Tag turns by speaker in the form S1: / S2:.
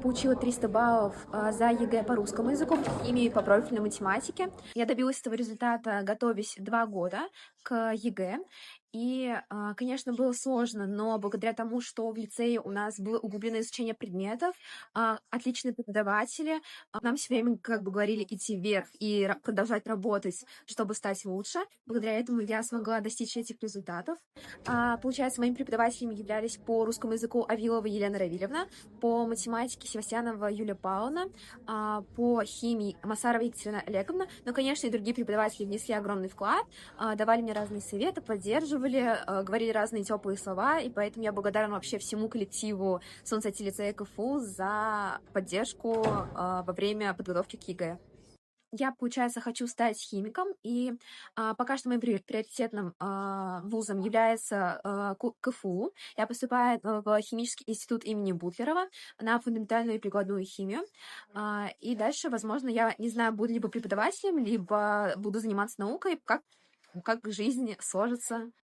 S1: Получила 300 баллов за ЕГЭ по русскому языку, по химии и по профильной математике. Я добилась этого результата, готовясь 2 года к ЕГЭ. И, конечно, было сложно, но благодаря тому, что в лицее у нас было углубленное изучение предметов, отличные преподаватели, нам все время как бы говорили идти вверх и продолжать работать, чтобы стать лучше. Благодаря этому я смогла достичь этих результатов. Получается, моими преподавателями являлись по русскому языку Авилова Елена Равильевна, по математике Севастьянова Юлия Павловна, по химии Масарова Екатерина Олеговна. Но, конечно, и другие преподаватели внесли огромный вклад, давали мне разные советы, поддерживали, говорили разные теплые слова, и поэтому я благодарна вообще всему коллективу Солнцати лицея КФУ за поддержку во время подготовки к ЕГЭ. Я, получается, хочу стать химиком, и пока что моим приоритетным вузом является КФУ. Я поступаю в химический институт имени Бутлерова на фундаментальную и прикладную химию. И дальше, возможно, я не знаю, буду либо преподавателем, либо буду заниматься наукой, как жизнь сложится.